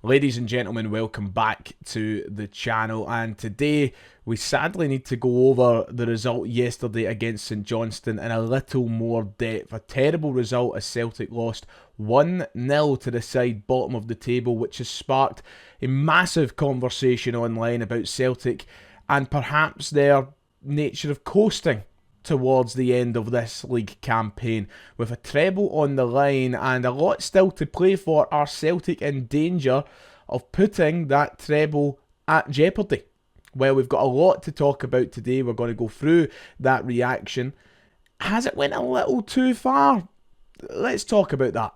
Ladies and gentlemen, welcome back to the channel, and today we sadly need to go over the result yesterday against St Johnstone in a little more depth. A terrible result as Celtic lost 1-0 to the side bottom of the table, which has sparked a massive conversation online about Celtic and perhaps their nature of coasting towards the end of this league campaign. With a treble on the line and a lot still to play for, are Celtic in danger of putting that treble at jeopardy? Well, we've got a lot to talk about today. We're going to go through that reaction. Has it went a little too far? Let's talk about that.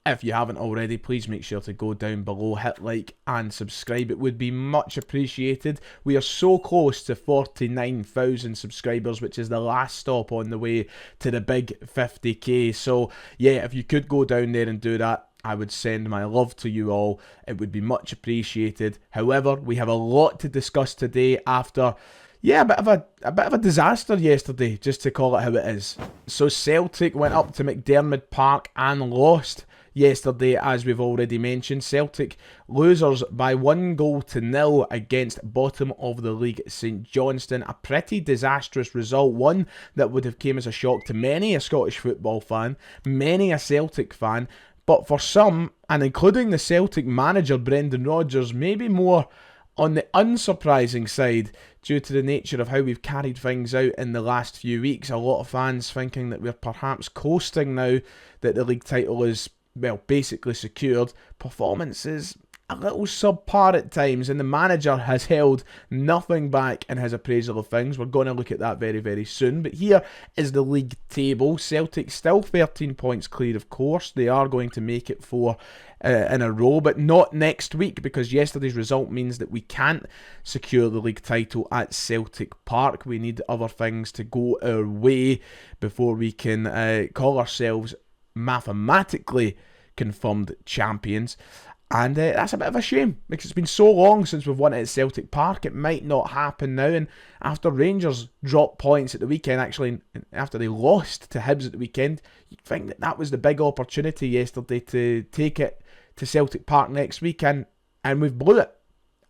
If you haven't already, please make sure to go down below, hit like and subscribe. It would be much appreciated. We are so close to 49,000 subscribers, which is the last stop on the way to the big 50k. So yeah, if you could go down there and do that, I would send my love to you all. It would be much appreciated. However, we have a lot to discuss today after a bit of a disaster yesterday, just to call it how it is. So Celtic went up to McDiarmid Park and lost yesterday, as we've already mentioned. Celtic losers by 1-0 against bottom of the league St Johnstone. A pretty disastrous result, one that would have came as a shock to many a Scottish football fan, many a Celtic fan, but for some, and including the Celtic manager Brendan Rodgers, maybe more on the unsurprising side due to the nature of how we've carried things out in the last few weeks. A lot of fans thinking that we're perhaps coasting now, that the league title is, well, basically secured. Performance is a little subpar at times, and the manager has held nothing back in his appraisal of things. We're going to look at that very, very soon. But here is the league table. Celtic still 13 points clear, of course. They are going to make it 4 in a row, but not next week, because yesterday's result means that we can't secure the league title at Celtic Park. We need other things to go our way before we can call ourselves mathematically confirmed champions. And that's a bit of a shame, because it's been so long since we've won it at Celtic Park. It might not happen now. And after Rangers dropped points at the weekend, actually after they lost to Hibs at the weekend, you'd think that that was the big opportunity yesterday to take it to Celtic Park next week, and we've blew it.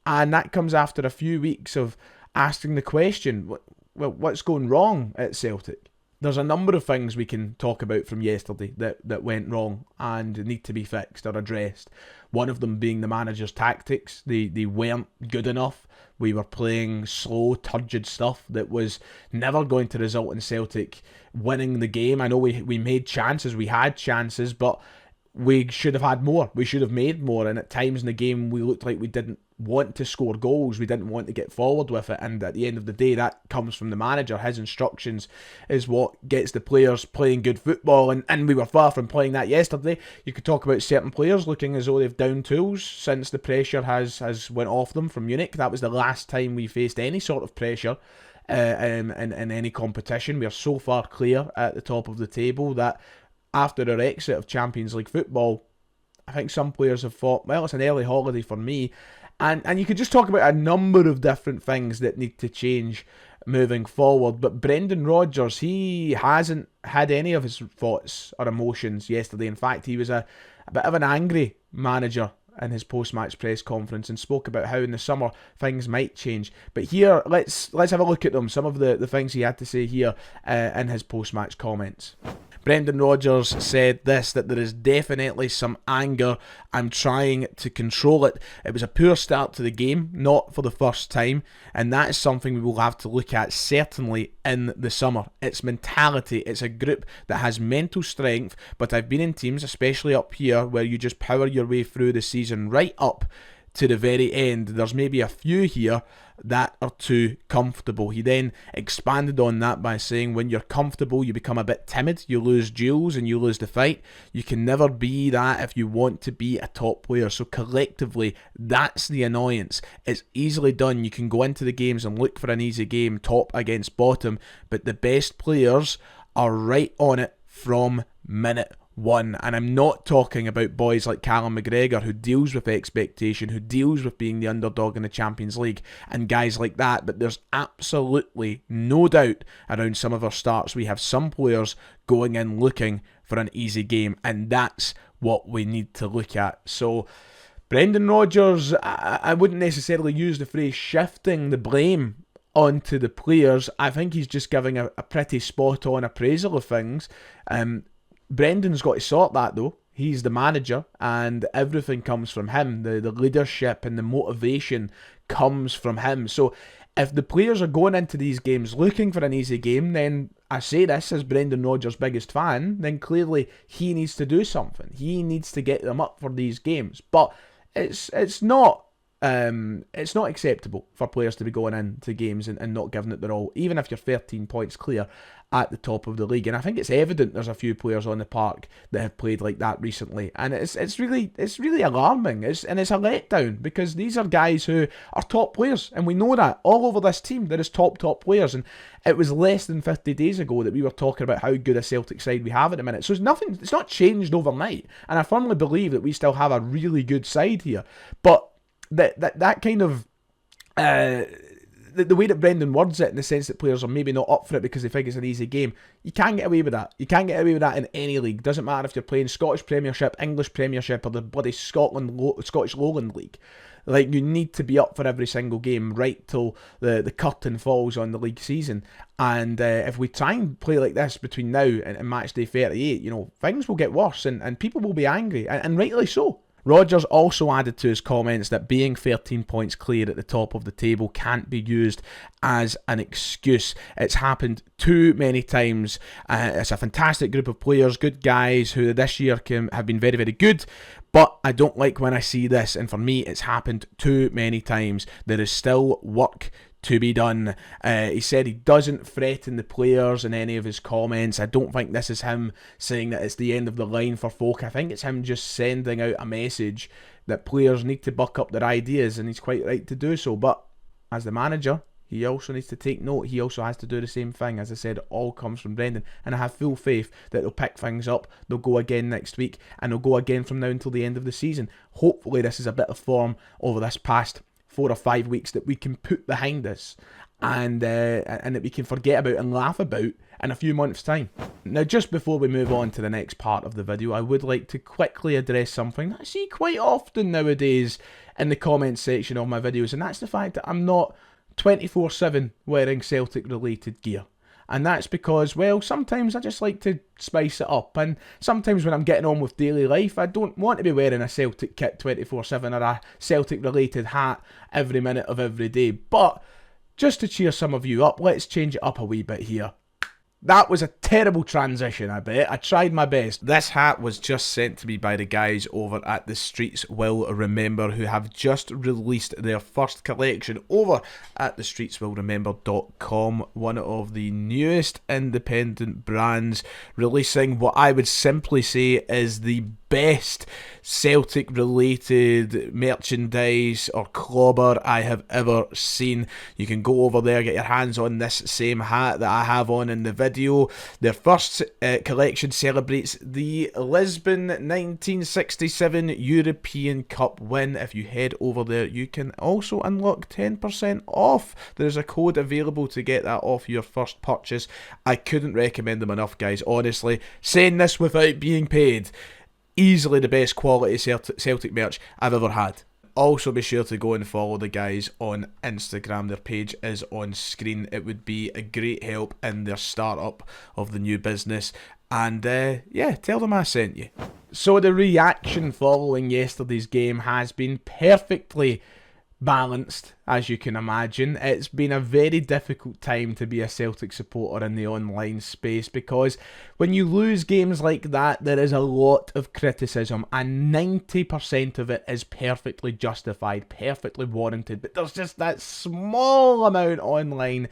And that comes after a few weeks of asking the question, well, what's going wrong at Celtic? There's a number of things we can talk about from yesterday that went wrong and need to be fixed or addressed. One of them being the manager's tactics. They weren't good enough. We were playing slow, turgid stuff that was never going to result in Celtic winning the game. I know we made chances, we had chances, but we should have had more. We should have made more, and at times in the game we looked like we didn't want to score goals. We didn't want to get forward with it, and at the end of the day that comes from the manager. His instructions is what gets the players playing good football, and we were far from playing that yesterday. You could talk about certain players looking as though they've down tools since the pressure has went off them from Munich. That was the last time we faced any sort of pressure in any competition. We are so far clear at the top of the table that after our exit of Champions League football, I think some players have thought, well, it's an early holiday for me. And you could just talk about a number of different things that need to change moving forward. But Brendan Rodgers, he hasn't had any of his thoughts or emotions yesterday. In fact, he was a bit of an angry manager in his post-match press conference and spoke about how in the summer things might change. But here, let's have a look at them. Some of the things he had to say here in his post-match comments. Brendan Rodgers said this, that there is definitely some anger. I'm trying to control it. It was a poor start to the game, not for the first time, and that is something we will have to look at certainly in the summer. It's mentality. It's a group that has mental strength, but I've been in teams, especially up here, where you just power your way through the season right up to the very end. There's maybe a few here that are too comfortable. He then expanded on that by saying, when you're comfortable, you become a bit timid, you lose duels and you lose the fight. You can never be that if you want to be a top player. So collectively, that's the annoyance. It's easily done. You can go into the games and look for an easy game, top against bottom, but the best players are right on it from minute one. And I'm not talking about boys like Callum McGregor, who deals with expectation, who deals with being the underdog in the Champions League, and guys like that. But there's absolutely no doubt around some of our starts. We have some players going in looking for an easy game, and that's what we need to look at. So Brendan Rodgers, I wouldn't necessarily use the phrase shifting the blame onto the players. I think he's just giving a pretty spot on appraisal of things. Brendan's got to sort that though. He's the manager and everything comes from him. The leadership and the motivation comes from him. So if the players are going into these games looking for an easy game, then I say this as Brendan Rodgers' biggest fan, then clearly he needs to do something. He needs to get them up for these games. But it's not acceptable for players to be going into games and not giving it their all, even if you're 13 points clear at the top of the league. And I think it's evident there's a few players on the park that have played like that recently, and it's really alarming. It's a letdown, because these are guys who are top players, and we know that all over this team there is top players. And it was less than 50 days ago that we were talking about how good a Celtic side we have at the minute. So it's not changed overnight, and I firmly believe that we still have a really good side here. But that kind of the way that Brendan words it, in the sense that players are maybe not up for it because they think it's an easy game, you can't get away with that. You can't get away with that in any league. Doesn't matter if you're playing Scottish Premiership, English Premiership, or the bloody Scottish Lowland League. Like, you need to be up for every single game right till the curtain falls on the league season. And if we try and play like this between now and match day 38, things will get worse and people will be angry, and rightly so. Rodgers also added to his comments that being 13 points clear at the top of the table can't be used as an excuse. It's happened too many times. It's a fantastic group of players, good guys who this year have been very, very good. But I don't like when I see this, and for me it's happened too many times. There is still work to be done. He said he doesn't threaten the players in any of his comments. I don't think this is him saying that it's the end of the line for folk. I think it's him just sending out a message that players need to buck up their ideas, and he's quite right to do so. But as the manager, he also needs to take note. He also has to do the same thing. As I said, it all comes from Brendan, and I have full faith that they'll pick things up. They'll go again next week, and they'll go again from now until the end of the season. Hopefully this is a bit of form over this past 4 or 5 weeks that we can put behind us, and that we can forget about and laugh about in a few months' time. Now, just before we move on to the next part of the video, I would like to quickly address something that I see quite often nowadays in the comments section of my videos, and that's the fact that I'm not 24/7 wearing Celtic related gear. And that's because, well, sometimes I just like to spice it up. And sometimes when I'm getting on with daily life, I don't want to be wearing a Celtic kit 24/7 or a Celtic-related hat every minute of every day. But just to cheer some of you up, let's change it up a wee bit here. That was a terrible transition, I bet. I tried my best. This hat was just sent to me by the guys over at The Streets Will Remember, who have just released their first collection over at thestreetswillremember.com, one of the newest independent brands releasing what I would simply say is the best Celtic related merchandise or clobber I have ever seen. You can go over there, get your hands on this same hat that I have on in the video. Their first collection celebrates the Lisbon 1967 European Cup win. If you head over there, you can also unlock 10% off. There's a code available to get that off your first purchase. I couldn't recommend them enough, guys. Honestly, saying this without being paid, easily the best quality Celtic merch I've ever had. Also, be sure to go and follow the guys on Instagram. Their page is on screen. It would be a great help in their startup of the new business. And yeah, tell them I sent you. So the reaction following yesterday's game has been perfectly balanced, as you can imagine. It's been a very difficult time to be a Celtic supporter in the online space, because when you lose games like that, there is a lot of criticism, and 90% of it is perfectly justified, perfectly warranted. But there's just that small amount online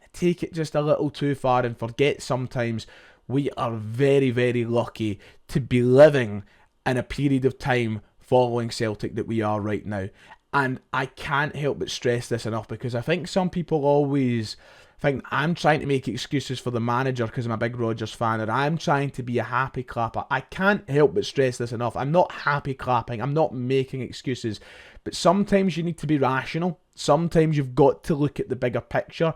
that take it just a little too far and forget sometimes we are very, very lucky to be living in a period of time following Celtic that we are right now. And I can't help but stress this enough, because I think some people always think I'm trying to make excuses for the manager because I'm a big Rodgers fan, or I'm trying to be a happy clapper. I can't help but stress this enough. I'm not happy clapping. I'm not making excuses. But sometimes you need to be rational. Sometimes you've got to look at the bigger picture.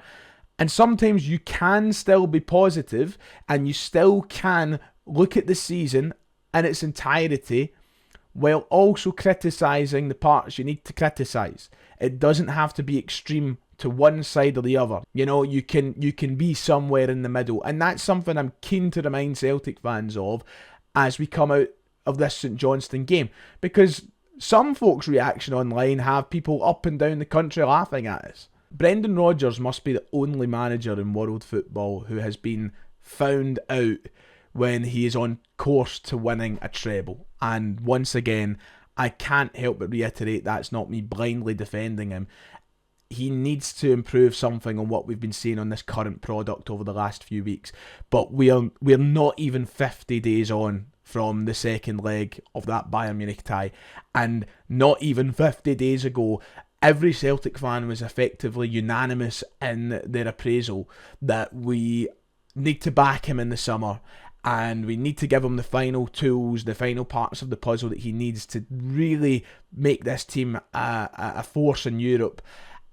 And sometimes you can still be positive, and you still can look at the season in its entirety while also criticising the parts you need to criticise. It doesn't have to be extreme to one side or the other. You know, you can be somewhere in the middle. And that's something I'm keen to remind Celtic fans of as we come out of this St Johnstone game. Because some folks' reaction online have people up and down the country laughing at us. Brendan Rodgers must be the only manager in world football who has been found out when he is on course to winning a treble. And once again, I can't help but reiterate that's not me blindly defending him. He needs to improve something on what we've been seeing on this current product over the last few weeks. But we're not even 50 days on from the second leg of that Bayern Munich tie. And not even 50 days ago, every Celtic fan was effectively unanimous in their appraisal that we need to back him in the summer. And we need to give him the final tools, the final parts of the puzzle that he needs to really make this team a force in Europe.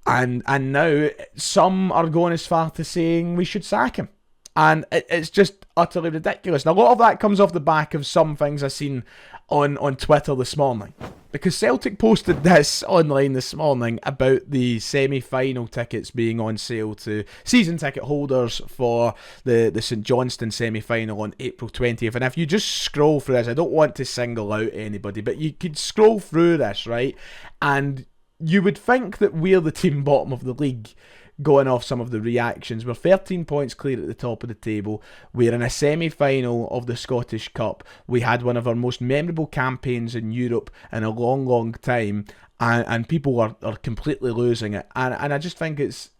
And now some are going as far to saying we should sack him. And it's just utterly ridiculous. And a lot of that comes off the back of some things I've seen on Twitter this morning. Because Celtic posted this online this morning about the semi-final tickets being on sale to season ticket holders for the St Johnstone semi-final on April 20th. And if you just scroll through this, I don't want to single out anybody, but you could scroll through this, right? And you would think that we're the team bottom of the league, going off some of the reactions. We're 13 points clear at the top of the table. We're in a semi-final of the Scottish Cup. We had one of our most memorable campaigns in Europe in a long, long time, and people are completely losing it. And I just think it's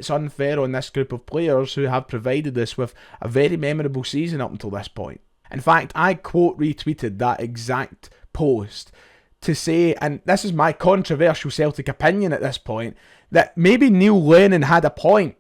unfair on this group of players who have provided us with a very memorable season up until this point. In fact, I quote retweeted that exact post to say, and this is my controversial Celtic opinion at this point, that maybe Neil Lennon had a point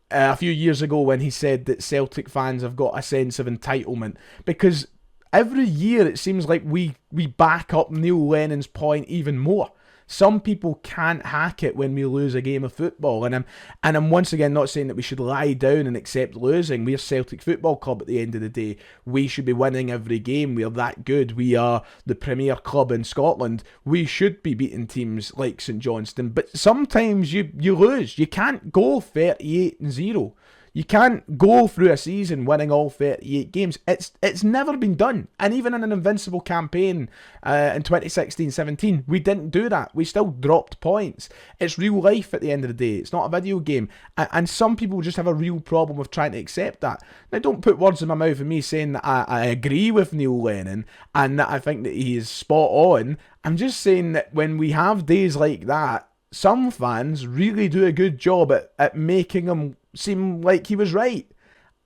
a few years ago when he said that Celtic fans have got a sense of entitlement, because every year it seems like we back up Neil Lennon's point even more. Some people can't hack it when we lose a game of football, and I'm once again not saying that we should lie down and accept losing. We're Celtic Football Club at the end of the day. We should be winning every game. We're that good. We are the premier club in Scotland. We should be beating teams like St Johnstone, but sometimes you lose. You can't go 38-0. You can't go through a season winning all 38 games. It's never been done. And even in an invincible campaign in 2016-17, we didn't do that. We still dropped points. It's real life at the end of the day. It's not a video game. And some people just have a real problem with trying to accept that. Now, don't put words in my mouth of me saying that I agree with Neil Lennon and that I think that he is spot on. I'm just saying that when we have days like that, some fans really do a good job at making him seem like he was right.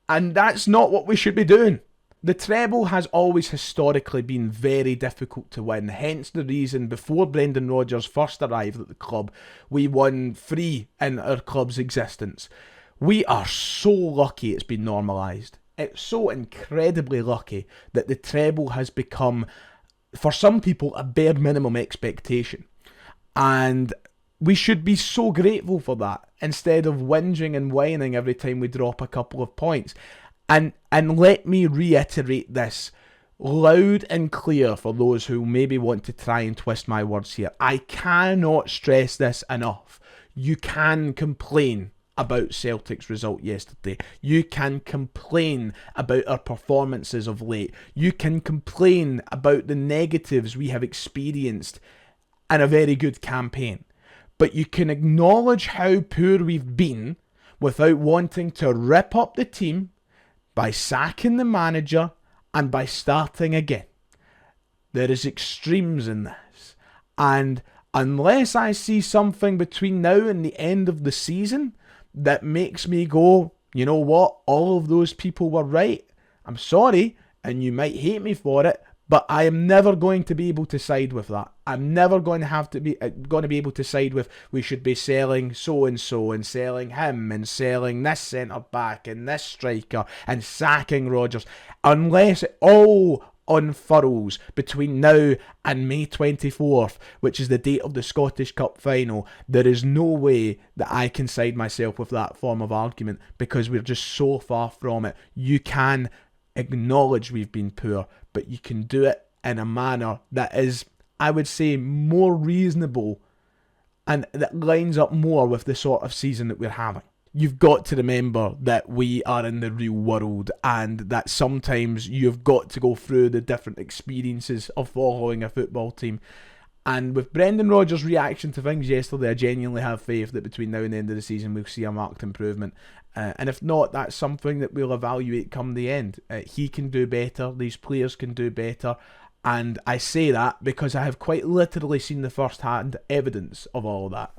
And that's not what we should be doing. The treble has always historically been very difficult to win, hence the reason before Brendan Rodgers first arrived at the club, we won 3 in our club's existence. We are so lucky it's been normalised. It's so incredibly lucky that the treble has become, for some people, a bare minimum expectation. And we should be so grateful for that, instead of whinging and whining every time we drop a couple of points. And let me reiterate this loud and clear for those who maybe want to try and twist my words here. I cannot stress this enough. You can complain about Celtic's result yesterday. You can complain about our performances of late. You can complain about the negatives we have experienced in a very good campaign. But you can acknowledge how poor we've been without wanting to rip up the team by sacking the manager and by starting again. There is extremes in this. And unless I see something between now and the end of the season that makes me go, you know what, all of those people were right, I'm sorry, and you might hate me for it, but I am never going to be able to side with that. I'm never going to be able to side with we should be selling so-and-so and selling him and selling this centre-back and this striker and sacking Rodgers, unless it all unfurls between now and May 24th, which is the date of the Scottish Cup final. There is no way that I can side myself with that form of argument, because we're just so far from it. You can acknowledge we've been poor, but you can do it in a manner that is, I would say, more reasonable and that lines up more with the sort of season that we're having. You've got to remember that we are in the real world and that sometimes you've got to go through the different experiences of following a football team. And with Brendan Rodgers' reaction to things yesterday, I genuinely have faith that between now and the end of the season we'll see a marked improvement. And if not, that's something that we'll evaluate come the end. He can do better, these players can do better. And I say that because I have quite literally seen the first-hand evidence of all of that.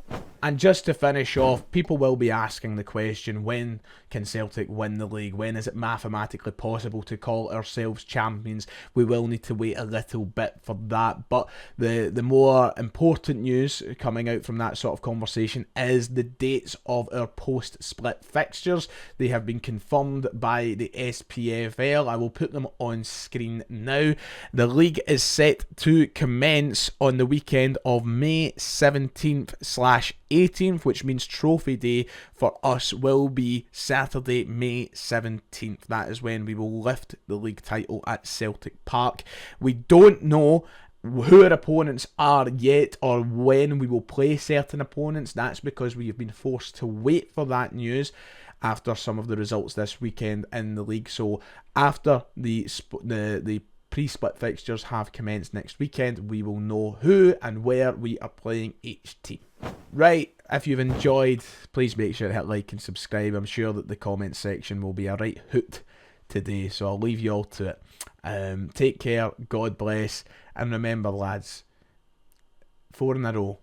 And just to finish off, people will be asking the question, when can Celtic win the league? When is it mathematically possible to call ourselves champions? We will need to wait a little bit for that. But the more important news coming out from that sort of conversation is the dates of our post-split fixtures. They have been confirmed by the SPFL. I will put them on screen now. The league is set to commence on the weekend of May 17th/18th, which means Trophy Day for us will be Saturday, May 17th. That is when we will lift the league title at Celtic Park. We don't know who our opponents are yet or when we will play certain opponents. That's because we have been forced to wait for that news after some of the results this weekend in the league. So after the pre-split fixtures have commenced next weekend, we will know who and where we are playing each team. Right, if you've enjoyed, please make sure to hit like and subscribe. I'm sure that the comment section will be a right hoot today, so I'll leave you all to it. Take care, God bless, and remember, lads, 4 in a row.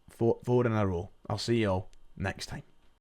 4 in a row. I'll see you all next time.